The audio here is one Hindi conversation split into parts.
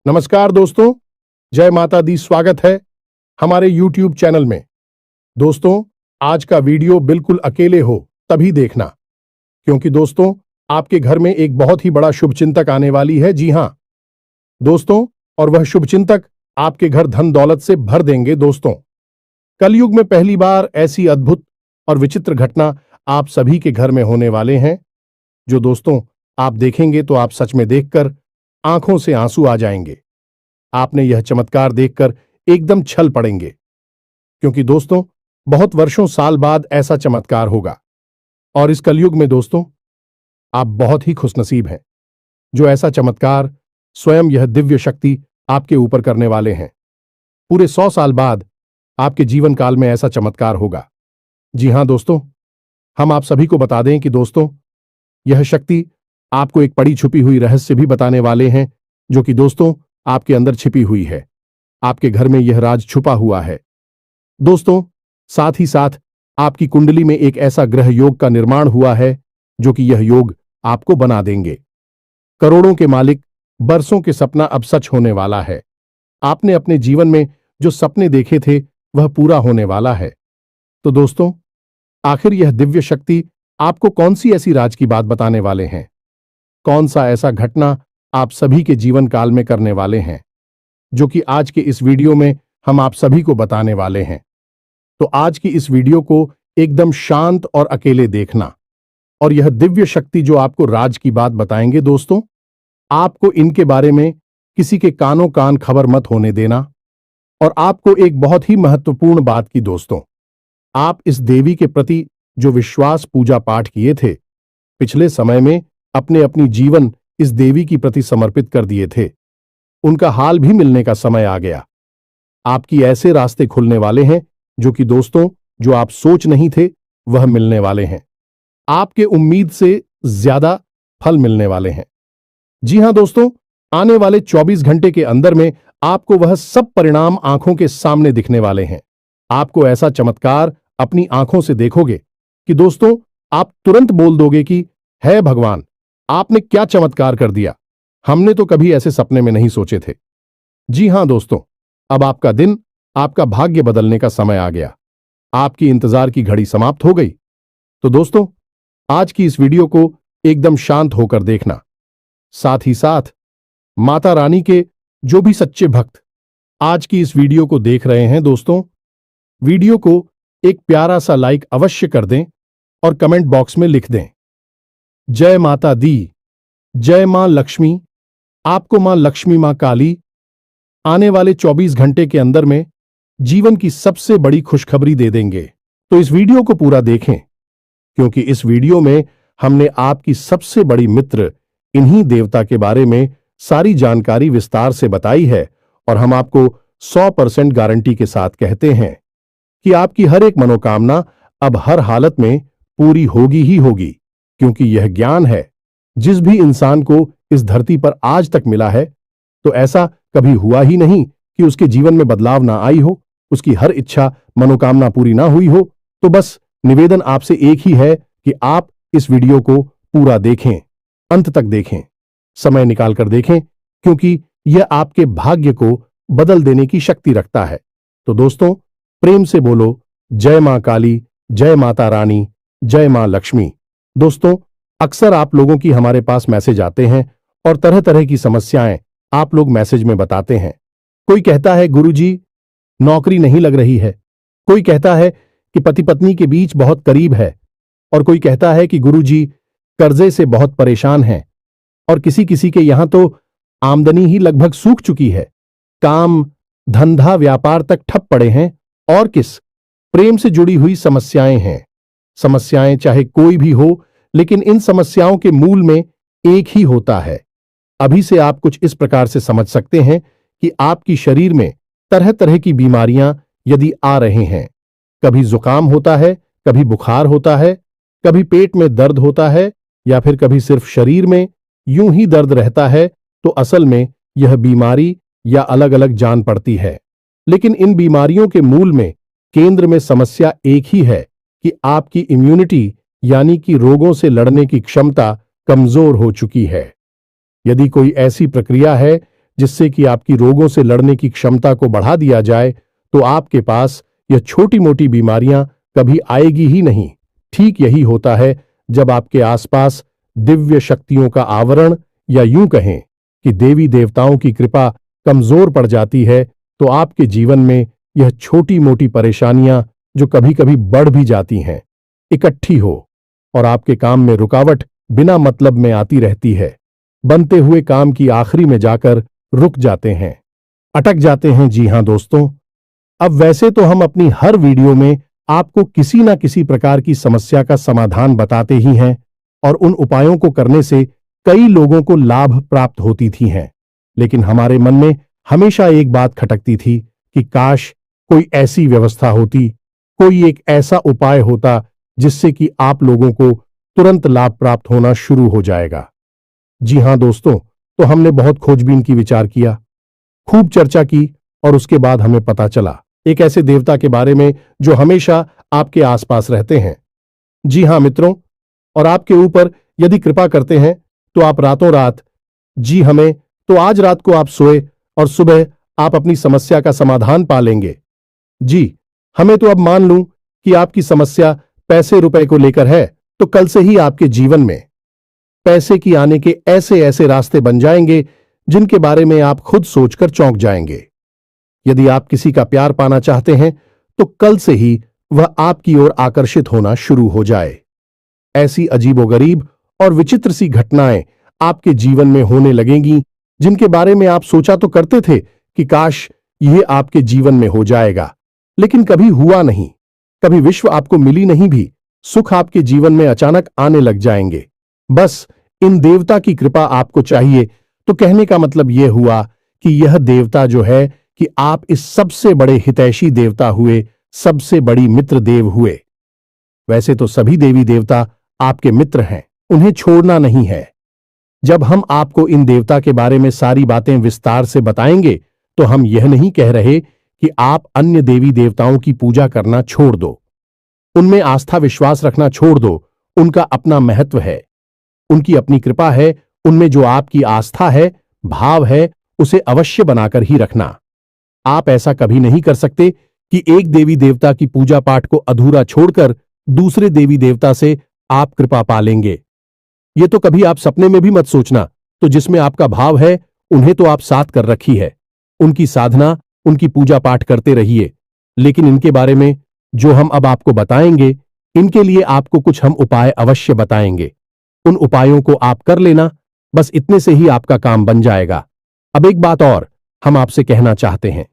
नमस्कार दोस्तों, जय माता दी। स्वागत है हमारे YouTube चैनल में। दोस्तों, आज का वीडियो बिल्कुल अकेले हो तभी देखना, क्योंकि दोस्तों आपके घर में एक बहुत ही बड़ा शुभचिंतक आने वाली है। जी हां दोस्तों, और वह शुभचिंतक आपके घर धन दौलत से भर देंगे। दोस्तों, कलयुग में पहली बार ऐसी अद्भुत और विचित्र घटना आप सभी के घर में होने वाले हैं, जो दोस्तों आप देखेंगे तो आप सच में देखकर आंखों से आंसू आ जाएंगे। आपने यह चमत्कार देखकर एकदम छल पड़ेंगे, क्योंकि दोस्तों बहुत वर्षों साल बाद ऐसा चमत्कार होगा। और इस कलयुग में दोस्तों आप बहुत ही खुशनसीब हैं, जो ऐसा चमत्कार स्वयं यह दिव्य शक्ति आपके ऊपर करने वाले हैं। पूरे 100 साल बाद आपके जीवन काल में ऐसा चमत्कार होगा। जी हां दोस्तों, हम आप सभी को बता दें कि दोस्तों यह शक्ति आपको एक पड़ी छुपी हुई रहस्य भी बताने वाले हैं, जो कि दोस्तों आपके अंदर छिपी हुई है। आपके घर में यह राज छुपा हुआ है। दोस्तों, साथ ही साथ आपकी कुंडली में एक ऐसा ग्रह योग का निर्माण हुआ है, जो कि यह योग आपको बना देंगे करोड़ों के मालिक। बरसों के सपना अब सच होने वाला है। आपने अपने जीवन में जो सपने देखे थे वह पूरा होने वाला है। तो दोस्तों, आखिर यह दिव्य शक्ति आपको कौन सी ऐसी राज की बात बताने वाले हैं? कौन सा ऐसा घटना आप सभी के जीवन काल में करने वाले हैं, जो कि आज के इस वीडियो में हम आप सभी को बताने वाले हैं। तो आज की इस वीडियो को एकदम शांत और अकेले देखना। और यह दिव्य शक्ति जो आपको राज की बात बताएंगे दोस्तों, आपको इनके बारे में किसी के कानों कान खबर मत होने देना। और आपको एक बहुत ही महत्वपूर्ण बात की दोस्तों, आप इस देवी के प्रति जो विश्वास पूजा पाठ किए थे, पिछले समय में अपने अपनी जीवन इस देवी की प्रति समर्पित कर दिए थे, उनका हाल भी मिलने का समय आ गया। आपकी ऐसे रास्ते खुलने वाले हैं जो कि दोस्तों जो आप सोच नहीं थे वह मिलने वाले हैं। आपके उम्मीद से ज्यादा फल मिलने वाले हैं। जी हां दोस्तों, आने वाले 24 घंटे के अंदर में आपको वह सब परिणाम आंखों के सामने दिखने वाले हैं। आपको ऐसा चमत्कार अपनी आंखों से देखोगे कि दोस्तों आप तुरंत बोल दोगे कि है भगवान, आपने क्या चमत्कार कर दिया। हमने तो कभी ऐसे सपने में नहीं सोचे थे। जी हां दोस्तों, अब आपका दिन, आपका भाग्य बदलने का समय आ गया। आपकी इंतजार की घड़ी समाप्त हो गई। तो दोस्तों आज की इस वीडियो को एकदम शांत होकर देखना। साथ ही साथ माता रानी के जो भी सच्चे भक्त आज की इस वीडियो को देख रहे हैं दोस्तों, वीडियो को एक प्यारा सा लाइक अवश्य कर दें और कमेंट बॉक्स में लिख दें, जय माता दी, जय मां लक्ष्मी। आपको मां लक्ष्मी, मां काली आने वाले 24 घंटे के अंदर में जीवन की सबसे बड़ी खुशखबरी दे देंगे। तो इस वीडियो को पूरा देखें, क्योंकि इस वीडियो में हमने आपकी सबसे बड़ी मित्र इन्हीं देवता के बारे में सारी जानकारी विस्तार से बताई है। और हम आपको 100% गारंटी के साथ कहते हैं कि आपकी हर एक मनोकामना अब हर हालत में पूरी होगी ही होगी, क्योंकि यह ज्ञान है जिस भी इंसान को इस धरती पर आज तक मिला है, तो ऐसा कभी हुआ ही नहीं कि उसके जीवन में बदलाव ना आई हो, उसकी हर इच्छा मनोकामना पूरी ना हुई हो। तो बस निवेदन आपसे एक ही है कि आप इस वीडियो को पूरा देखें, अंत तक देखें, समय निकालकर देखें, क्योंकि यह आपके भाग्य को बदल देने की शक्ति रखता है। तो दोस्तों प्रेम से बोलो, जय मां काली, जय माता रानी, जय मां लक्ष्मी। दोस्तों अक्सर आप लोगों की हमारे पास मैसेज आते हैं और तरह तरह की समस्याएं आप लोग मैसेज में बताते हैं। कोई कहता है गुरुजी नौकरी नहीं लग रही है, कोई कहता है कि पति पत्नी के बीच बहुत करीब है, और कोई कहता है कि गुरुजी कर्जे से बहुत परेशान हैं, और किसी किसी के यहां तो आमदनी ही लगभग सूख चुकी है, काम धंधा व्यापार तक ठप पड़े हैं, और किस प्रेम से जुड़ी हुई समस्याएं हैं। समस्याएं चाहे कोई भी हो, लेकिन इन समस्याओं के मूल में एक ही होता है। अभी से आप कुछ इस प्रकार से समझ सकते हैं कि आपकी शरीर में तरह तरह की बीमारियां यदि आ रहे हैं, कभी जुकाम होता है, कभी बुखार होता है, कभी पेट में दर्द होता है, या फिर कभी सिर्फ शरीर में यूं ही दर्द रहता है, तो असल में यह बीमारी या अलग अलग जान पड़ती है। लेकिन इन बीमारियों के मूल में केंद्र में समस्या एक ही है कि आपकी इम्यूनिटी यानी कि रोगों से लड़ने की क्षमता कमजोर हो चुकी है। यदि कोई ऐसी प्रक्रिया है जिससे कि आपकी रोगों से लड़ने की क्षमता को बढ़ा दिया जाए, तो आपके पास यह छोटी मोटी बीमारियां कभी आएगी ही नहीं। ठीक यही होता है जब आपके आसपास दिव्य शक्तियों का आवरण, या यूं कहें कि देवी देवताओं की कृपा कमजोर पड़ जाती है, तो आपके जीवन में यह छोटी मोटी परेशानियां, जो कभी कभी बढ़ भी जाती हैं, इकट्ठी हो और आपके काम में रुकावट बिना मतलब में आती रहती है। बनते हुए काम की आखिरी में जाकर रुक जाते हैं, अटक जाते हैं। जी हां दोस्तों, अब वैसे तो हम अपनी हर वीडियो में आपको किसी ना किसी प्रकार की समस्या का समाधान बताते ही हैं, और उन उपायों को करने से कई लोगों को लाभ प्राप्त होती थी हैं। लेकिन हमारे मन में हमेशा एक बात खटकती थी कि काश कोई ऐसी व्यवस्था होती, कोई एक ऐसा उपाय होता जिससे कि आप लोगों को तुरंत लाभ प्राप्त होना शुरू हो जाएगा। जी हां दोस्तों, तो हमने बहुत खोजबीन की विचार किया, खूब चर्चा की, और उसके बाद हमें पता चला एक ऐसे देवता के बारे में जो हमेशा आपके आसपास रहते हैं। जी हां मित्रों, और आपके ऊपर यदि कृपा करते हैं तो आप रातों रात, जी हमें तो आज रात को आप सोए और सुबह आप अपनी समस्या का समाधान पा लेंगे। जी, हमें तो अब मान लूं कि आपकी समस्या पैसे रुपए को लेकर है, तो कल से ही आपके जीवन में पैसे की आने के ऐसे ऐसे रास्ते बन जाएंगे जिनके बारे में आप खुद सोचकर चौंक जाएंगे। यदि आप किसी का प्यार पाना चाहते हैं तो कल से ही वह आपकी ओर आकर्षित होना शुरू हो जाए। ऐसी अजीबोगरीब और विचित्र सी घटनाएं आपके जीवन में होने लगेंगी जिनके बारे में आप सोचा तो करते थे कि काश यह आपके जीवन में हो जाएगा, लेकिन कभी हुआ नहीं। कभी विश्व आपको मिली नहीं भी, सुख आपके जीवन में अचानक आने लग जाएंगे। बस इन देवता की कृपा आपको चाहिए। तो कहने का मतलब यह हुआ कि यह देवता जो है कि आप इस सबसे बड़े हितैषी देवता हुए, सबसे बड़ी मित्र देव हुए। वैसे तो सभी देवी देवता आपके मित्र हैं, उन्हें छोड़ना नहीं है। जब हम आपको इन देवता के बारे में सारी बातें विस्तार से बताएंगे, तो हम यह नहीं कह रहे कि आप अन्य देवी देवताओं की पूजा करना छोड़ दो, उनमें आस्था विश्वास रखना छोड़ दो। उनका अपना महत्व है, उनकी अपनी कृपा है। उनमें जो आपकी आस्था है, भाव है, उसे अवश्य बनाकर ही रखना। आप ऐसा कभी नहीं कर सकते कि एक देवी देवता की पूजा पाठ को अधूरा छोड़कर दूसरे देवी देवता से आप कृपा पा लेंगे। ये तो कभी आप सपने में भी मत सोचना। तो जिसमें आपका भाव है, उन्हें तो आप साथ कर रखी है, उनकी साधना, उनकी पूजा पाठ करते रहिए। लेकिन इनके बारे में जो हम अब आपको बताएंगे, इनके लिए आपको कुछ हम उपाय अवश्य बताएंगे। उन उपायों को आप कर लेना, बस इतने से ही आपका काम बन जाएगा। अब एक बात और हम आपसे कहना चाहते हैं।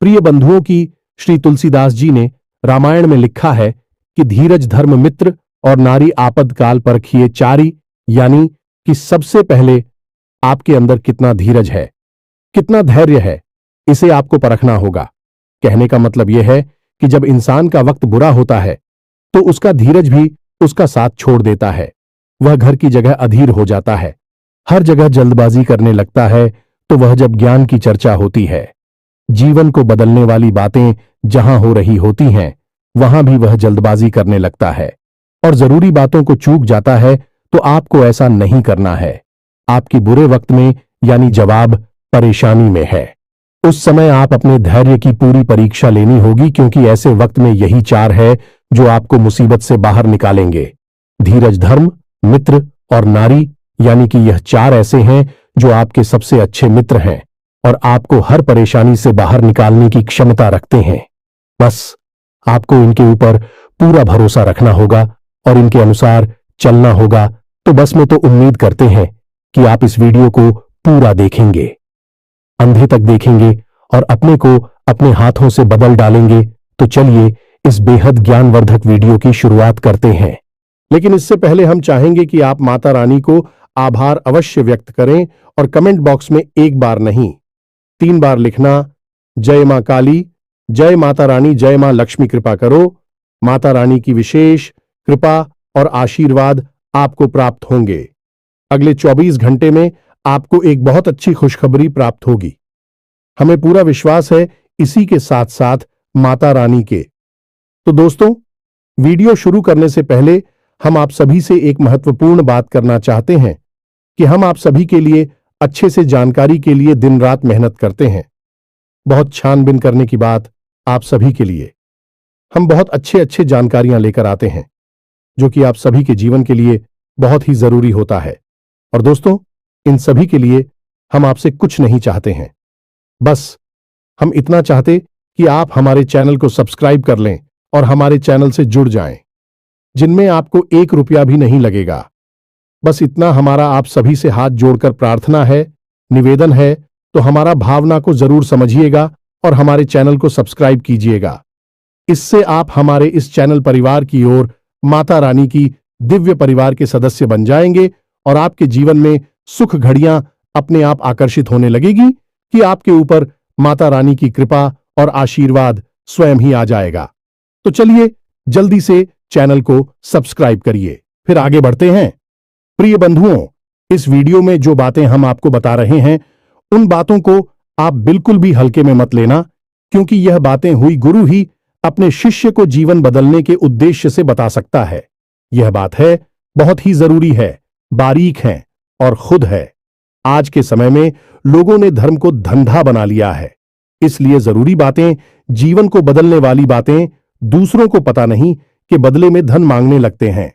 प्रिय बंधुओं की श्री तुलसीदास जी ने रामायण में लिखा है कि धीरज धर्म मित्र और नारी आपद काल परखिए चारी, यानी कि सबसे पहले आपके अंदर कितना धीरज है, कितना धैर्य है, इसे आपको परखना होगा। कहने का मतलब यह है कि जब इंसान का वक्त बुरा होता है तो उसका धीरज भी उसका साथ छोड़ देता है। वह घर की जगह अधीर हो जाता है, हर जगह जल्दबाजी करने लगता है। तो वह जब ज्ञान की चर्चा होती है, जीवन को बदलने वाली बातें जहां हो रही होती हैं, वहां भी वह जल्दबाजी करने लगता है और जरूरी बातों को चूक जाता है। तो आपको ऐसा नहीं करना है। आपकी बुरे वक्त में यानी जवाब परेशानी में है, उस समय आप अपने धैर्य की पूरी परीक्षा लेनी होगी, क्योंकि ऐसे वक्त में यही चार है जो आपको मुसीबत से बाहर निकालेंगे। धीरज धर्म मित्र और नारी, यानी कि यह चार ऐसे हैं जो आपके सबसे अच्छे मित्र हैं और आपको हर परेशानी से बाहर निकालने की क्षमता रखते हैं। बस आपको इनके ऊपर पूरा भरोसा रखना होगा और इनके अनुसार चलना होगा। तो बस मैं तो उम्मीद करते हैं कि आप इस वीडियो को पूरा देखेंगे, अंधे तक देखेंगे और अपने को अपने हाथों से बदल डालेंगे। तो चलिए इस बेहद ज्ञानवर्धक वीडियो की शुरुआत करते हैं। लेकिन इससे पहले हम चाहेंगे कि आप माता रानी को आभार अवश्य व्यक्त करें और कमेंट बॉक्स में एक बार नहीं 3 बार लिखना, जय मां काली, जय माता रानी, जय मां लक्ष्मी कृपा करो। माता रानी की विशेष कृपा और आशीर्वाद आपको प्राप्त होंगे। अगले 24 घंटे में आपको एक बहुत अच्छी खुशखबरी प्राप्त होगी, हमें पूरा विश्वास है। इसी के साथ साथ माता रानी के। तो दोस्तों, वीडियो शुरू करने से पहले हम आप सभी से एक महत्वपूर्ण बात करना चाहते हैं कि हम आप सभी के लिए अच्छे से जानकारी के लिए दिन रात मेहनत करते हैं। बहुत छानबीन करने की बात आप सभी के लिए। हम बहुत अच्छे अच्छे जानकारियां लेकर आते हैं जो कि आप सभी के जीवन के लिए बहुत ही जरूरी होता है। और दोस्तों, इन सभी के लिए हम आपसे कुछ नहीं चाहते हैं, बस हम इतना चाहते कि आप हमारे चैनल को सब्सक्राइब कर लें और हमारे चैनल से जुड़ जाएं, जिनमें आपको 1 रुपया भी नहीं लगेगा। बस इतना हमारा आप सभी से हाथ जोड़कर प्रार्थना है, निवेदन है, तो हमारा भावना को जरूर समझिएगा और हमारे चैनल को सब्सक्राइब कीजिएगा। इससे आप हमारे इस चैनल परिवार की ओर माता रानी की दिव्य परिवार के सदस्य बन जाएंगे और आपके जीवन में सुख घड़ियां अपने आप आकर्षित होने लगेगी कि आपके ऊपर माता रानी की कृपा और आशीर्वाद स्वयं ही आ जाएगा। तो चलिए जल्दी से चैनल को सब्सक्राइब करिए। फिर आगे बढ़ते हैं। प्रिय बंधुओं, इस वीडियो में जो बातें हम आपको बता रहे हैं उन बातों को आप बिल्कुल भी हल्के में मत लेना, क्योंकि यह बातें हुई गुरु ही अपने शिष्य को जीवन बदलने के उद्देश्य से बता सकता है। यह बात है, बहुत ही जरूरी है, बारीक है और खुद है। आज के समय में लोगों ने धर्म को धंधा बना लिया है, इसलिए जरूरी बातें, जीवन को बदलने वाली बातें दूसरों को पता नहीं कि बदले में धन मांगने लगते हैं।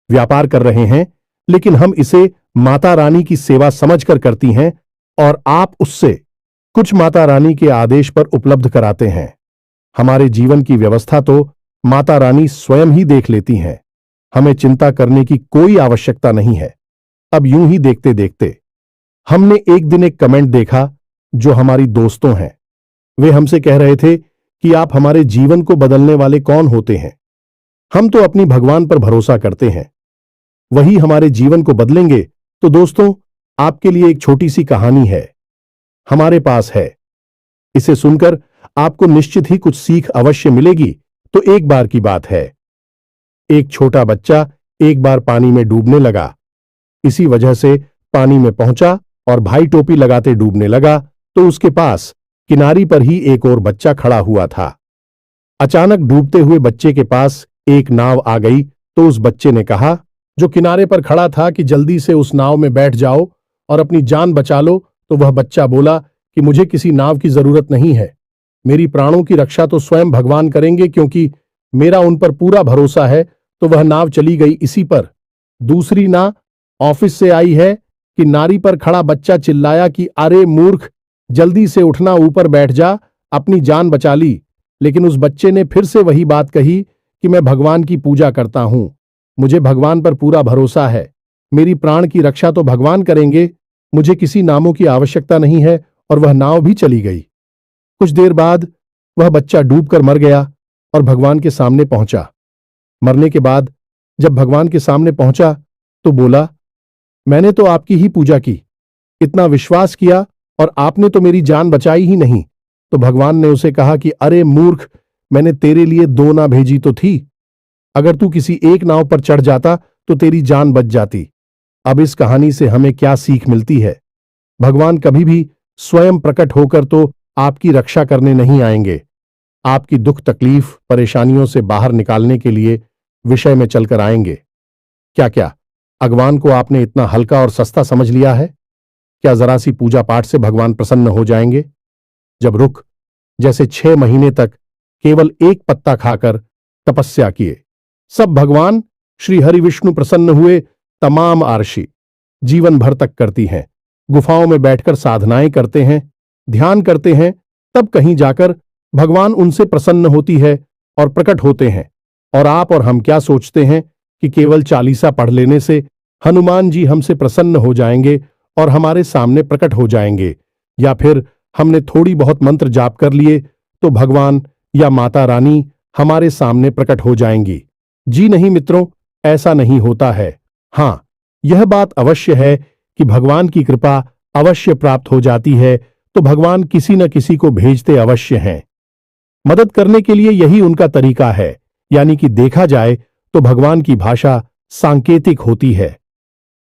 व्यापार कर रहे हैं, लेकिन हम इसे माता रानी की सेवा समझकर करती हैं और आप उससे कुछ माता रानी के आदेश पर उपलब्ध कराते हैं। हमारे जीवन की व्यवस्था तो माता रानी स्वयं ही देख लेती हैं। हमें चिंता करने की कोई आवश्यकता नहीं है। अब यूं ही देखते देखते हमने एक दिन एक कमेंट देखा जो हमारी दोस्तों हैं। वे हमसे कह रहे थे कि आप हमारे जीवन को बदलने वाले कौन होते हैं? हम तो अपनी भगवान पर भरोसा करते हैं, वही हमारे जीवन को बदलेंगे। तो दोस्तों, आपके लिए एक छोटी सी कहानी है, हमारे पास है। इसे सुनकर आपको निश्चित ही कुछ सीख अवश्य मिलेगी। तो एक बार की बात है, एक छोटा बच्चा एक बार पानी में डूबने लगा। इसी वजह से पानी में पहुंचा और भाई टोपी लगाते डूबने लगा तो उसके पास किनारी पर ही एक और बच्चा खड़ा हुआ था। अचानक डूबते हुए बच्चे के पास एक नाव आ गई तो उस बच्चे ने कहा, जो किनारे पर खड़ा था, कि जल्दी से उस नाव में बैठ जाओ और अपनी जान बचा लो। तो वह बच्चा बोला कि मुझे किसी नाव की जरूरत नहीं है, मेरी प्राणों की रक्षा तो स्वयं भगवान करेंगे, क्योंकि मेरा उन पर पूरा भरोसा है। तो वह नाव चली गई इसी पर। दूसरी ना ऑफिस से आई है कि नारी पर खड़ा बच्चा चिल्लाया कि अरे मूर्ख, जल्दी से उठना, ऊपर बैठ जा, अपनी जान बचा ली। लेकिन उस बच्चे ने फिर से वही बात कही कि मैं भगवान की पूजा करता हूं, मुझे भगवान पर पूरा भरोसा है, मेरी प्राण की रक्षा तो भगवान करेंगे, मुझे किसी नामों की आवश्यकता नहीं है। और वह नाव भी चली गई। कुछ देर बाद वह बच्चा डूबकर मर गया और भगवान के सामने पहुंचा। मरने के बाद जब भगवान के सामने पहुंचा तो बोला, मैंने तो आपकी ही पूजा की, इतना विश्वास किया, और आपने तो मेरी जान बचाई ही नहीं। तो भगवान ने उसे कहा कि अरे मूर्ख, मैंने तेरे लिए 2 नाव भेजी तो थी, अगर तू किसी एक नाव पर चढ़ जाता तो तेरी जान बच जाती। अब इस कहानी से हमें क्या सीख मिलती है? भगवान कभी भी स्वयं प्रकट होकर तो आपकी रक्षा करने नहीं आएंगे, आपकी दुख तकलीफ परेशानियों से बाहर निकालने के लिए विषय में चलकर आएंगे। क्या भगवान को आपने इतना हल्का और सस्ता समझ लिया है? क्या जरा सी पूजा पाठ से भगवान प्रसन्न हो जाएंगे? जब रुख जैसे 6 महीने तक केवल एक पत्ता खाकर तपस्या किए, सब भगवान श्री हरि विष्णु प्रसन्न हुए। तमाम आरशी जीवन भर तक करती हैं, गुफाओं में बैठकर साधनाएं करते हैं, ध्यान करते हैं, तब कहीं जाकर भगवान उनसे प्रसन्न होती है और प्रकट होते हैं। और आप और हम क्या सोचते हैं कि केवल चालीसा पढ़ लेने से हनुमान जी हमसे प्रसन्न हो जाएंगे और हमारे सामने प्रकट हो जाएंगे, या फिर हमने थोड़ी बहुत मंत्र जाप कर लिए तो भगवान या माता रानी हमारे सामने प्रकट हो जाएंगी। जी नहीं मित्रों, ऐसा नहीं होता है। हाँ, यह बात अवश्य है कि भगवान की कृपा अवश्य प्राप्त हो जाती है तो भगवान किसी न किसी को भेजते अवश्य हैं। मदद करने के लिए यही उनका तरीका है, यानी कि देखा जाए तो भगवान की भाषा सांकेतिक होती है।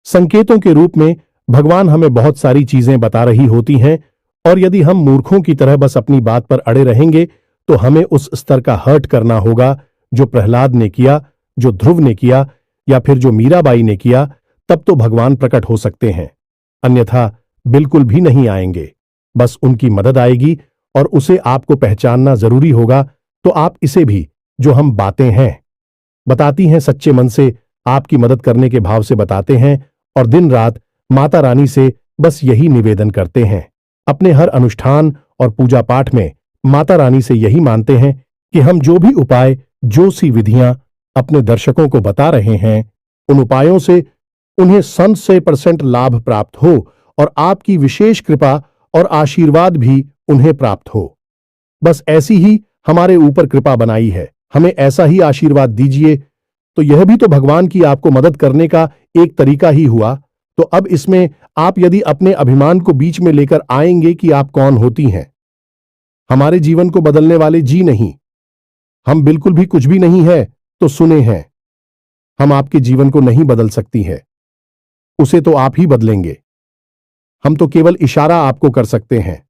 संकेतों के रूप में भगवान हमें बहुत सारी चीजें बता रही होती हैं, और यदि हम मूर्खों की तरह बस अपनी बात पर अड़े रहेंगे तो हमें उस स्तर का हर्ट करना होगा जो प्रहलाद ने किया, जो ध्रुव ने किया, या फिर जो मीराबाई ने किया। तब तो भगवान प्रकट हो सकते हैं, अन्यथा बिल्कुल भी नहीं आएंगे। बस उनकी मदद आएगी और उसे आपको पहचानना जरूरी होगा। तो आप इसे भी, जो हम बातें हैं बताती हैं, सच्चे मन से आपकी मदद करने के भाव से बताते हैं और दिन रात माता रानी से बस यही निवेदन करते हैं। अपने हर अनुष्ठान और पूजा पाठ में माता रानी से यही मानते हैं कि हम जो भी उपाय, जो सी विधियां अपने दर्शकों को बता रहे हैं, उन उपायों से उन्हें 100% लाभ प्राप्त हो और आपकी विशेष कृपा और आशीर्वाद भी उन्हें प्राप्त हो। बस ऐसी ही हमारे ऊपर कृपा बनाई है, हमें ऐसा ही आशीर्वाद दीजिए। तो यह भी तो भगवान की आपको मदद करने का एक तरीका ही हुआ। तो अब इसमें आप यदि अपने अभिमान को बीच में लेकर आएंगे कि आप कौन होती हैं, हमारे जीवन को बदलने वाले जी नहीं, हम बिल्कुल भी कुछ भी नहीं है, तो सुने हैं, हम आपके जीवन को नहीं बदल सकती है, उसे तो आप ही बदलेंगे। हम तो केवल इशारा आपको कर सकते हैं,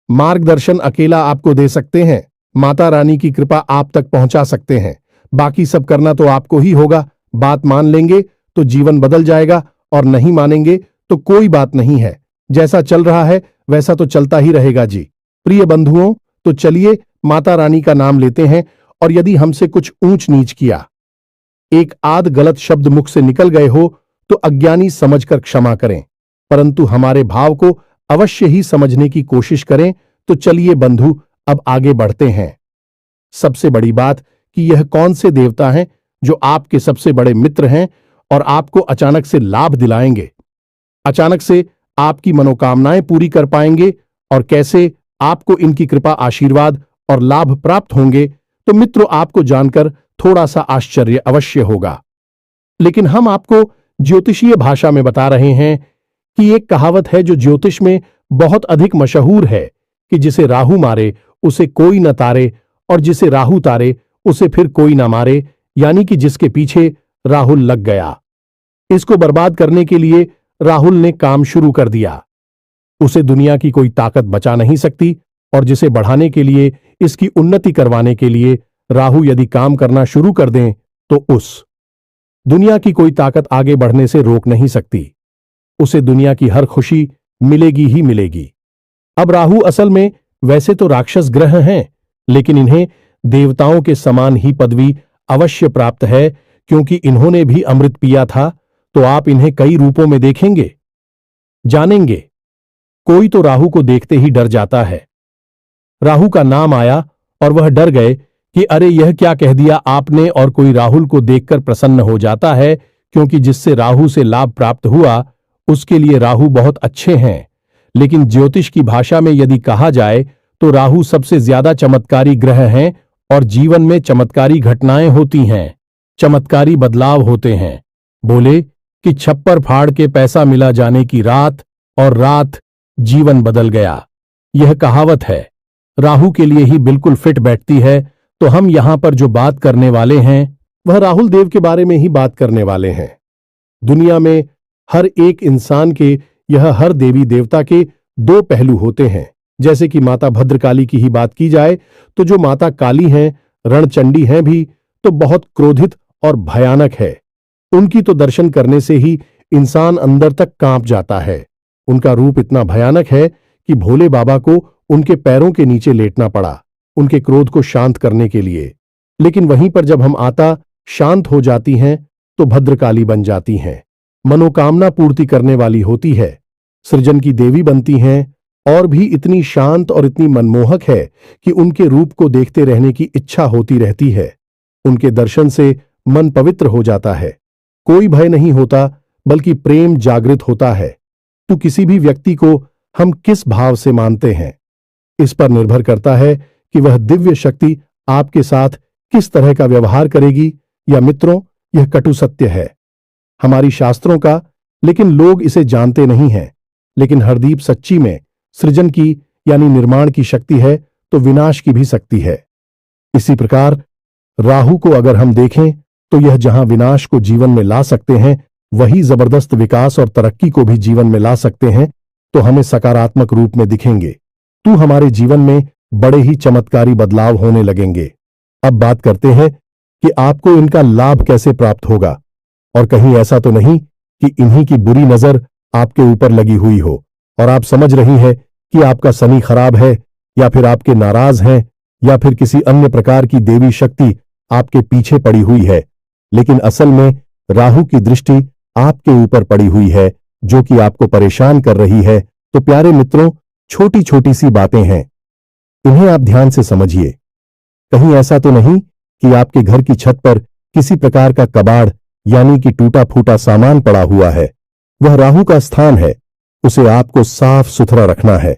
मार्गदर्शन अकेला आपको दे सकते हैं, माता रानी की कृपा आप तक पहुंचा सकते हैं। बाकी सब करना तो आपको ही होगा। बात मान लेंगे तो जीवन बदल जाएगा और नहीं मानेंगे तो कोई बात नहीं है। जैसा चल रहा है वैसा तो चलता ही रहेगा जी। प्रिय बंधुओं, तो चलिए माता रानी का नाम लेते हैं और यदि हमसे कुछ ऊंच नीच किया, एक आध गलत शब्द मुख से निकल गए हो तो अज्ञानी समझकर क्षमा करें, परंतु हमारे भाव को अवश्य ही समझने की कोशिश करें। तो चलिए बंधु, अब आगे बढ़ते हैं। सबसे बड़ी बात कि यह कौन से देवता हैं जो आपके सबसे बड़े मित्र हैं और आपको अचानक से लाभ दिलाएंगे, अचानक से आपकी मनोकामनाएं पूरी कर पाएंगे, और कैसे आपको इनकी कृपा, आशीर्वाद और लाभ प्राप्त होंगे। तो मित्रों, आपको जानकर थोड़ा सा आश्चर्य अवश्य होगा, लेकिन हम आपको ज्योतिषीय भाषा में बता रहे हैं कि एक कहावत है जो ज्योतिष में बहुत अधिक मशहूर है कि जिसे राहु मारे उसे कोई न तारे, और जिसे राहु तारे उसे फिर कोई न मारे, यानी कि जिसके पीछे राहुल लग गया, इसको बर्बाद करने के लिए राहुल ने काम शुरू कर दिया, उसे दुनिया की कोई ताकत बचा नहीं सकती। और जिसे बढ़ाने के लिए, इसकी उन्नति करवाने के लिए राहु यदि काम करना शुरू कर दें तो उस दुनिया की कोई ताकत आगे बढ़ने से रोक नहीं सकती, उसे दुनिया की हर खुशी मिलेगी ही मिलेगी। अब राहु असल में वैसे तो राक्षस ग्रह हैं, लेकिन इन्हें देवताओं के समान ही पदवी अवश्य प्राप्त है, क्योंकि इन्होंने भी अमृत पिया था। तो आप इन्हें कई रूपों में देखेंगे, जानेंगे। कोई तो राहु को देखते ही डर जाता है। राहु का नाम आया और वह डर गए कि अरे यह क्या कह दिया आपने, और कोई राहुल को देखकर प्रसन्न हो जाता है, क्योंकि जिससे राहु से लाभ प्राप्त हुआ उसके लिए राहु बहुत अच्छे हैं। लेकिन ज्योतिष की भाषा में यदि कहा जाए तो राहु सबसे ज्यादा चमत्कारी ग्रह हैं और जीवन में चमत्कारी घटनाएं होती हैं, चमत्कारी बदलाव होते हैं। बोले कि छप्पर फाड़ के पैसा मिला जाने की रात, और रात जीवन बदल गया। यह कहावत है, राहु के लिए ही बिल्कुल फिट बैठती है। तो हम यहां पर जो बात करने वाले हैं वह राहुल देव के बारे में ही बात करने वाले हैं। दुनिया में हर एक इंसान के, यह हर देवी देवता के दो पहलू होते हैं। जैसे कि माता भद्रकाली की ही बात की जाए तो जो माता काली हैं, रणचंडी हैं भी, तो बहुत क्रोधित और भयानक है। उनकी तो दर्शन करने से ही इंसान अंदर तक कांप जाता है। उनका रूप इतना भयानक है कि भोले बाबा को उनके पैरों के नीचे लेटना पड़ा उनके क्रोध को शांत करने के लिए। लेकिन वहीं पर जब हम आता शांत हो जाती हैं तो भद्रकाली बन जाती हैं, मनोकामना पूर्ति करने वाली होती है, सृजन की देवी बनती हैं, और भी इतनी शांत और इतनी मनमोहक है कि उनके रूप को देखते रहने की इच्छा होती रहती है। उनके दर्शन से मन पवित्र हो जाता है, कोई भय नहीं होता, बल्कि प्रेम जागृत होता है। तो किसी भी व्यक्ति को हम किस भाव से मानते हैं, इस पर निर्भर करता है कि वह दिव्य शक्ति आपके साथ किस तरह का व्यवहार करेगी। या मित्रों, यह कटु सत्य है हमारी शास्त्रों का, लेकिन लोग इसे जानते नहीं हैं। लेकिन हरदीप सच्ची में सृजन की यानी निर्माण की शक्ति है तो विनाश की भी शक्ति है। इसी प्रकार राहु को अगर हम देखें तो यह जहां विनाश को जीवन में ला सकते हैं, वही जबरदस्त विकास और तरक्की को भी जीवन में ला सकते हैं। तो हमें सकारात्मक रूप में दिखेंगे, तो हमारे जीवन में बड़े ही चमत्कारी बदलाव होने लगेंगे। अब बात करते हैं कि आपको इनका लाभ कैसे प्राप्त होगा, और कहीं ऐसा तो नहीं कि इन्हीं की बुरी नजर आपके ऊपर लगी हुई हो। और आप समझ रही हैं कि आपका शनि खराब है, या फिर आपके नाराज हैं, या फिर किसी अन्य प्रकार की देवी शक्ति आपके पीछे पड़ी हुई है। लेकिन असल में राहु की दृष्टि आपके ऊपर पड़ी हुई है, जो कि आपको परेशान कर रही है। तो प्यारे मित्रों, छोटी छोटी सी बातें हैं, इन्हें आप ध्यान से समझिए। कहीं ऐसा तो नहीं कि आपके घर की छत पर किसी प्रकार का कबाड़ यानी कि टूटा फूटा सामान पड़ा हुआ है। वह राहु का स्थान है, उसे आपको साफ सुथरा रखना है।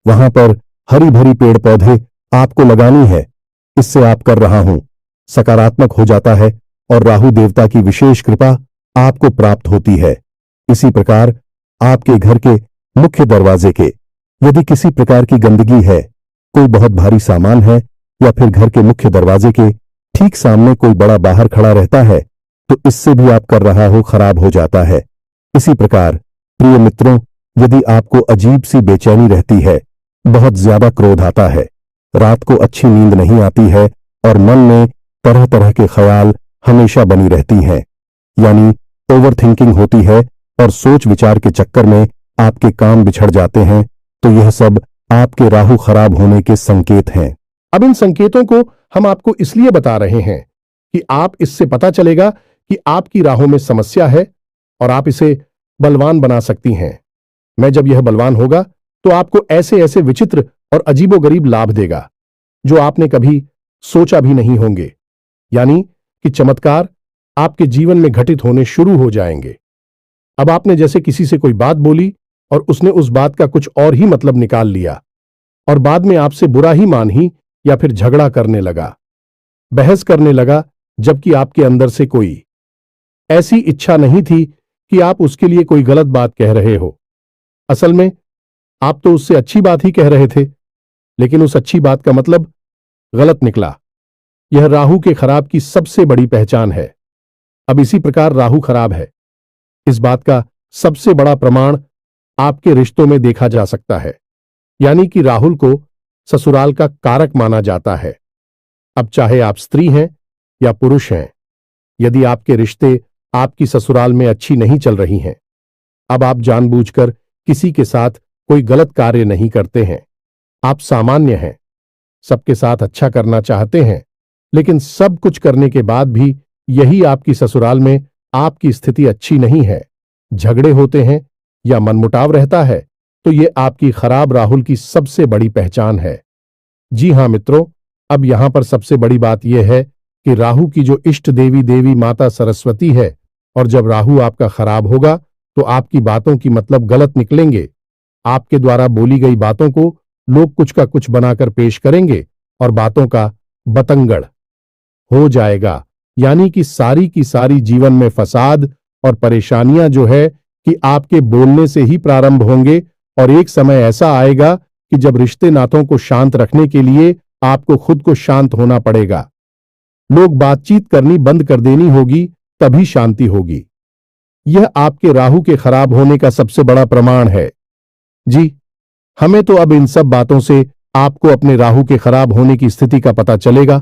वहां पर हरी भरी पेड़ पौधे आपको लगानी है। इससे आप कर रहा हूं सकारात्मक हो जाता है और राहु देवता की विशेष कृपा आपको प्राप्त होती है। इसी प्रकार आपके घर के मुख्य दरवाजे के यदि किसी प्रकार की गंदगी है, कोई बहुत भारी सामान है, या फिर घर के मुख्य दरवाजे के ठीक सामने कोई बड़ा बाहर खड़ा रहता है, तो इससे भी आप कर रहा हो खराब हो जाता है। इसी प्रकार प्रिय मित्रों, यदि आपको अजीब सी बेचैनी रहती है, बहुत ज्यादा क्रोध आता है, रात को अच्छी नींद नहीं आती है और मन में तरह तरह के ख्याल हमेशा बनी रहती हैं, यानी ओवर थिंकिंग होती है और सोच विचार के चक्कर में आपके काम बिछड़ जाते हैं, तो यह सब आपके राहु खराब होने के संकेत हैं। अब इन संकेतों को हम आपको इसलिए बता रहे हैं कि आप इससे पता चलेगा कि आपकी राहों में समस्या है और आप इसे बलवान बना सकती हैं। मैं जब यह बलवान होगा तो आपको ऐसे ऐसे विचित्र और अजीबोगरीब लाभ देगा जो आपने कभी सोचा भी नहीं होंगे, यानी कि चमत्कार आपके जीवन में घटित होने शुरू हो जाएंगे। अब आपने जैसे किसी से कोई बात बोली और उसने उस बात का कुछ और ही मतलब निकाल लिया और बाद में आपसे बुरा ही मान ही या फिर झगड़ा करने लगा, बहस करने लगा, जबकि आपके अंदर से कोई ऐसी इच्छा नहीं थी कि आप उसके लिए कोई गलत बात कह रहे हो। असल में आप तो उससे अच्छी बात ही कह रहे थे, लेकिन उस अच्छी बात का मतलब गलत निकला। यह राहु के खराब की सबसे बड़ी पहचान है। अब इसी प्रकार राहु खराब है, इस बात का सबसे बड़ा प्रमाण आपके रिश्तों में देखा जा सकता है, यानी कि राहुल को ससुराल का कारक माना जाता है। अब चाहे आप स्त्री हैं या पुरुष हैं, यदि आपके रिश्ते आपकी ससुराल में अच्छी नहीं चल रही हैं, अब आप जानबूझकर किसी के साथ कोई गलत कार्य नहीं करते हैं। आप सामान्य हैं, सबके साथ अच्छा करना चाहते हैं, लेकिन सब कुछ करने के बाद भी यही आपकी ससुराल में आपकी स्थिति अच्छी नहीं है, झगड़े होते हैं या मनमुटाव रहता है, तो ये आपकी खराब राहुल की सबसे बड़ी पहचान है। जी हां मित्रों, अब यहां पर सबसे बड़ी बात यह है कि राहु की जो इष्ट देवी देवी माता सरस्वती है, और जब राहु आपका खराब होगा तो आपकी बातों की मतलब गलत निकलेंगे। आपके द्वारा बोली गई बातों को लोग कुछ का कुछ बनाकर पेश करेंगे और बातों का बतंगड़ हो जाएगा, यानी कि सारी की सारी जीवन में फसाद और परेशानियां जो है कि आपके बोलने से ही प्रारंभ होंगे, और एक समय ऐसा आएगा कि जब रिश्ते नातों को शांत रखने के लिए आपको खुद को शांत होना पड़ेगा। लोग बातचीत करनी बंद कर देनी होगी, तभी शांति होगी। यह आपके राहु के खराब होने का सबसे बड़ा प्रमाण है। जी, हमें तो अब इन सब बातों से आपको अपने राहु के खराब होने की स्थिति का पता चलेगा,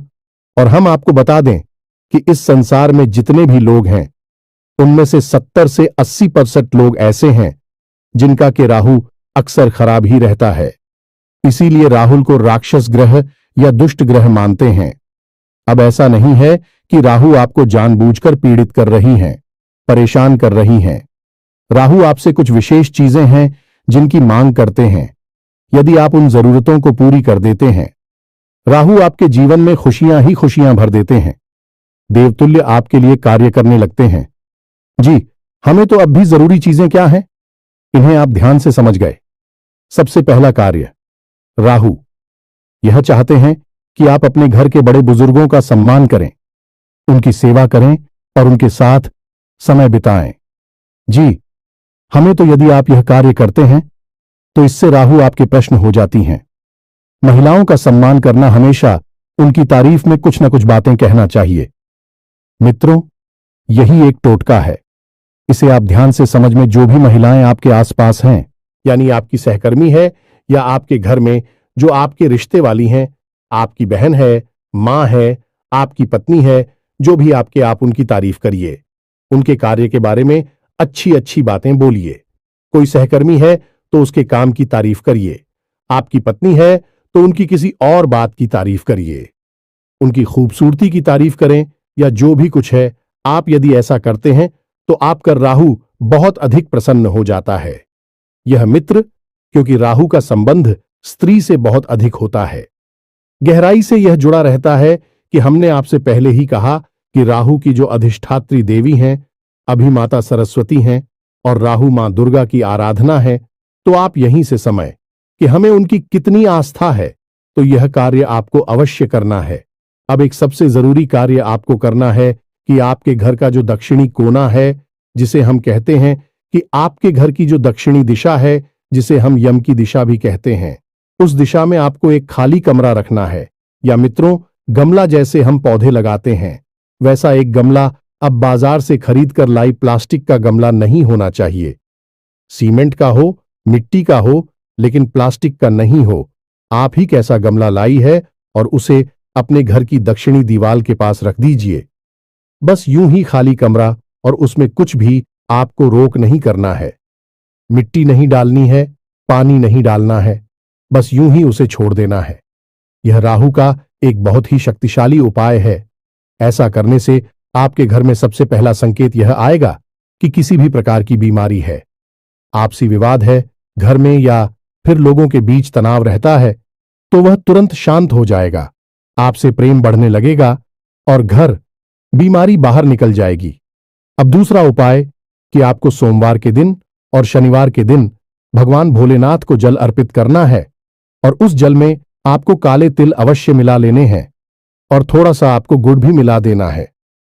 और हम आपको बता दें कि इस संसार में जितने भी लोग हैं, उनमें से 70 से 80% लोग ऐसे हैं जिनका के राहु अक्सर खराब ही रहता है। इसीलिए राहुल को राक्षस ग्रह या दुष्ट ग्रह मानते हैं। अब ऐसा नहीं है कि राहु आपको जानबूझकर पीड़ित कर रही हैं, परेशान कर रही हैं। राहु आपसे कुछ विशेष चीजें हैं जिनकी मांग करते हैं। यदि आप उन जरूरतों को पूरी कर देते हैं, राहु आपके जीवन में खुशियां ही खुशियां भर देते हैं, देवतुल्य आपके लिए कार्य करने लगते हैं। जी, हमें तो अब भी जरूरी चीजें क्या हैं, इन्हें आप ध्यान से समझ गए। सबसे पहला कार्य, राहु यह चाहते हैं कि आप अपने घर के बड़े बुजुर्गों का सम्मान करें, उनकी सेवा करें और उनके साथ समय बिताएं। जी, हमें तो यदि आप यह कार्य करते हैं तो इससे राहु आपके प्रश्न हो जाती हैं। महिलाओं का सम्मान करना, हमेशा उनकी तारीफ में कुछ न कुछ बातें कहना चाहिए। मित्रों, यही एक टोटका है, इसे आप ध्यान से समझ में। जो भी महिलाएं आपके आसपास हैं, यानी आपकी सहकर्मी है या आपके घर में जो आपके रिश्ते वाली हैं, आपकी बहन है, मां है, आपकी पत्नी है, जो भी आपके, आप उनकी तारीफ करिए, उनके कार्य के बारे में अच्छी अच्छी बातें बोलिए। कोई सहकर्मी है तो उसके काम की तारीफ करिए। आपकी पत्नी है तो उनकी किसी और बात की तारीफ करिए। उनकी खूबसूरती की तारीफ करें या जो भी कुछ है, आप यदि ऐसा करते हैं तो आपका राहु बहुत अधिक प्रसन्न हो जाता है। यह मित्र, क्योंकि राहु का संबंध स्त्री से बहुत अधिक होता है, गहराई से यह जुड़ा रहता है कि हमने आपसे पहले ही कहा कि राहु की जो अधिष्ठात्री देवी हैं, अभी माता सरस्वती हैं और राहु मां दुर्गा की आराधना है। तो आप यहीं से समय कि हमें उनकी कितनी आस्था है, तो यह कार्य आपको अवश्य करना है। अब एक सबसे जरूरी कार्य आपको करना है कि आपके घर का जो दक्षिणी कोना है, जिसे हम कहते हैं कि आपके घर की जो दक्षिणी दिशा है, जिसे हम यम की दिशा भी कहते हैं, उस दिशा में आपको एक खाली कमरा रखना है। या मित्रों, गमला जैसे हम पौधे लगाते हैं, वैसा एक गमला अब बाजार से खरीद कर लाई प्लास्टिक का गमला नहीं होना चाहिए। सीमेंट का हो, मिट्टी का हो, लेकिन प्लास्टिक का नहीं हो। आप ही कैसा गमला लाई है और उसे अपने घर की दक्षिणी दीवार के पास रख दीजिए। बस यूं ही खाली कमरा, और उसमें कुछ भी आपको रोक नहीं करना है। मिट्टी नहीं डालनी है, पानी नहीं डालना है, बस यूं ही उसे छोड़ देना है। यह राहु का एक बहुत ही शक्तिशाली उपाय है। ऐसा करने से आपके घर में सबसे पहला संकेत यह आएगा कि किसी भी प्रकार की बीमारी है, आपसी विवाद है घर में, या फिर लोगों के बीच तनाव रहता है, तो वह तुरंत शांत हो जाएगा। आपसे प्रेम बढ़ने लगेगा और घर बीमारी बाहर निकल जाएगी। अब दूसरा उपाय कि आपको सोमवार के दिन और शनिवार के दिन भगवान भोलेनाथ को जल अर्पित करना है, और उस जल में आपको काले तिल अवश्य मिला लेने हैं और थोड़ा सा आपको गुड़ भी मिला देना है।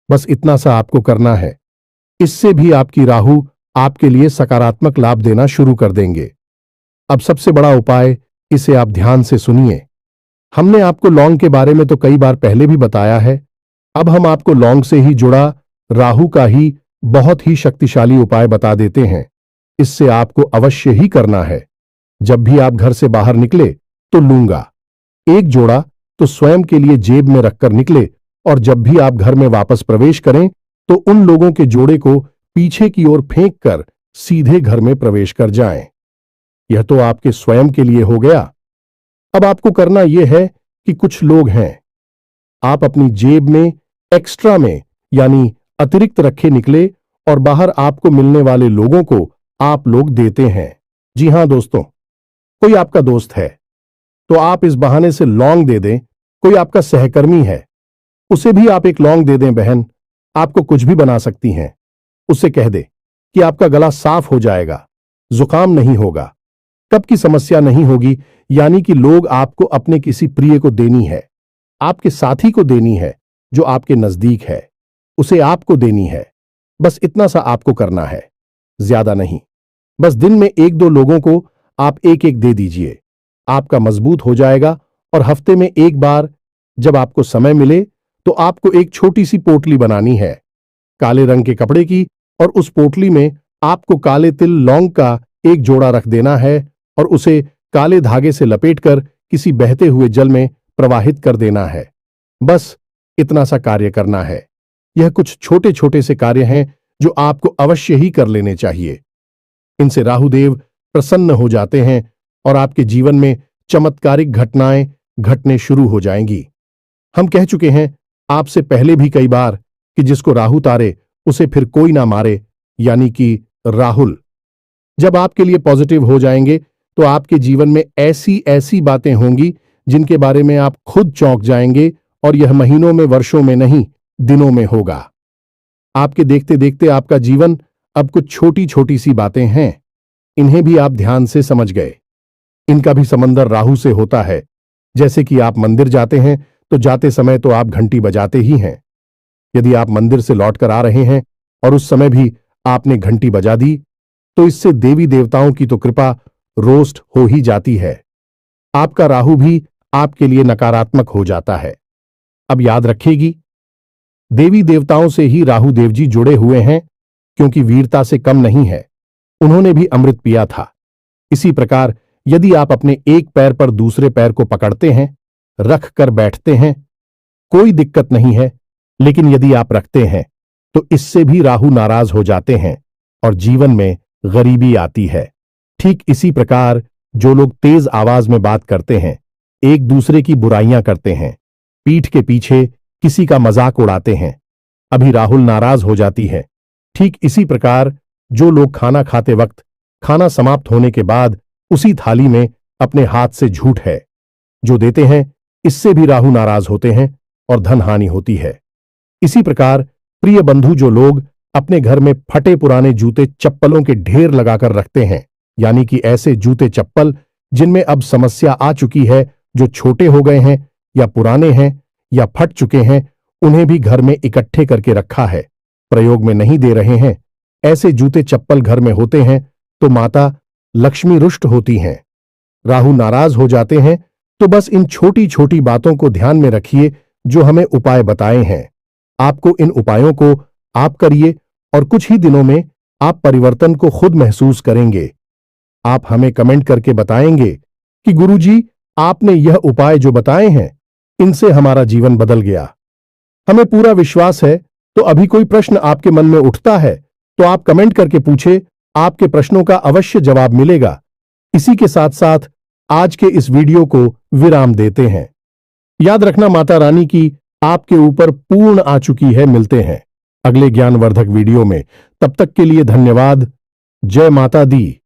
बस इतना सा आपको करना है। इससे भी आपकी राहु आपके लिए सकारात्मक लाभ देना शुरू कर देंगे। अब सबसे बड़ा उपाय, इसे आप ध्यान से सुनिए। हमने आपको लौंग के बारे में तो कई बार पहले भी बताया है। अब हम आपको लौंग से ही जुड़ा राहु का ही बहुत ही शक्तिशाली उपाय बता देते हैं। इससे आपको अवश्य ही करना है। जब भी आप घर से बाहर निकले तो लूंगा एक जोड़ा तो स्वयं के लिए जेब में रखकर निकले, और जब भी आप घर में वापस प्रवेश करें तो उन लोगों के जोड़े को पीछे की ओर फेंक कर सीधे घर में प्रवेश कर जाएं। यह तो आपके स्वयं के लिए हो गया। अब आपको करना यह है कि कुछ लोग हैं, आप अपनी जेब में एक्स्ट्रा में यानी अतिरिक्त रखे निकले और बाहर आपको मिलने वाले लोगों को आप लोग देते हैं। जी हां दोस्तों, कोई आपका दोस्त है तो आप इस बहाने से लौंग दे दें। कोई आपका सहकर्मी है, उसे भी आप एक लौंग दे दें। बहन आपको कुछ भी बना सकती हैं। उससे कह दे कि आपका गला साफ हो जाएगा, जुकाम नहीं होगा, कब की समस्या नहीं होगी। यानी कि लोग आपको अपने किसी प्रिय को देनी है, आपके साथी को देनी है जो आपके नजदीक है, उसे आपको देनी है। बस इतना सा आपको करना है, ज्यादा नहीं। बस दिन में एक दो लोगों को आप एक एक दे दीजिए। आपका मजबूत हो जाएगा। और हफ्ते में एक बार जब आपको समय मिले तो आपको एक छोटी सी पोटली बनानी है काले रंग के कपड़े की, और उस पोटली में आपको काले तिल लौंग का एक जोड़ा रख देना है और उसे काले धागे से लपेटकर किसी बहते हुए जल में प्रवाहित कर देना है। बस इतना सा कार्य करना है। यह कुछ छोटे छोटे से कार्य हैं जो आपको अवश्य ही कर लेने चाहिए। इनसे राहुदेव प्रसन्न हो जाते हैं और आपके जीवन में चमत्कारिक घटनाएं घटने शुरू हो जाएंगी। हम कह चुके हैं आपसे पहले भी कई बार कि जिसको राहु तारे उसे फिर कोई ना मारे, यानी कि राहुल जब आपके लिए पॉजिटिव हो जाएंगे तो आपके जीवन में ऐसी ऐसी बातें होंगी जिनके बारे में आप खुद चौंक जाएंगे, और यह महीनों में, वर्षों में नहीं, दिनों में होगा। आपके देखते देखते आपका जीवन अब कुछ छोटी छोटी सी बातें हैं, इन्हें भी आप ध्यान से समझ गए। इनका भी समंदर राहु से होता है। जैसे कि आप मंदिर जाते हैं तो जाते समय तो आप घंटी बजाते ही हैं। यदि आप मंदिर से लौटकर आ रहे हैं और उस समय भी आपने घंटी बजा दी तो इससे देवी देवताओं की तो कृपा रोस्ट हो ही जाती है। आपका राहु भी आपके लिए नकारात्मक हो जाता है। अब याद रखेगी, देवी देवताओं से ही राहु देव जी जुड़े हुए हैं, क्योंकि वीरता से कम नहीं है, उन्होंने भी अमृत पिया था। इसी प्रकार यदि आप अपने एक पैर पर दूसरे पैर को पकड़ते हैं, रख कर बैठते हैं, कोई दिक्कत नहीं है। लेकिन यदि आप रखते हैं तो इससे भी राहु नाराज हो जाते हैं और जीवन में गरीबी आती है। ठीक इसी प्रकार जो लोग तेज आवाज में बात करते हैं, एक दूसरे की बुराइयां करते हैं, पीठ के पीछे किसी का मजाक उड़ाते हैं, अभी राहुल नाराज हो जाती है। ठीक इसी प्रकार जो लोग खाना खाते वक्त खाना समाप्त होने के बाद उसी थाली में अपने हाथ से झूठ है जो देते हैं, इससे भी राहु नाराज होते हैं और धन हानि होती है। इसी प्रकार प्रिय बंधु जो लोग अपने घर में फटे पुराने जूते चप्पलों के ढेर लगाकर रखते हैं, यानी कि ऐसे जूते चप्पल जिनमें अब समस्या आ चुकी है, जो छोटे हो गए हैं या पुराने हैं या फट चुके हैं, उन्हें भी घर में इकट्ठे करके रखा है, प्रयोग में नहीं दे रहे हैं, ऐसे जूते चप्पल घर में होते हैं तो माता लक्ष्मी रुष्ट होती हैं, राहु नाराज हो जाते हैं। तो बस इन छोटी छोटी बातों को ध्यान में रखिए जो हमें उपाय बताए हैं। आपको इन उपायों को आप करिए और कुछ ही दिनों में आप परिवर्तन को खुद महसूस करेंगे। आप हमें कमेंट करके बताएंगे कि गुरुजी, आपने यह उपाय जो बताए हैं इनसे हमारा जीवन बदल गया। हमें पूरा विश्वास है। तो अभी कोई प्रश्न आपके मन में उठता है तो आप कमेंट करके पूछे, आपके प्रश्नों का अवश्य जवाब मिलेगा। इसी के साथ साथ आज के इस वीडियो को विराम देते हैं। याद रखना माता रानी की आपके ऊपर पूर्ण आ चुकी है। मिलते हैं अगले ज्ञानवर्धक वीडियो में, तब तक के लिए धन्यवाद। जय माता दी।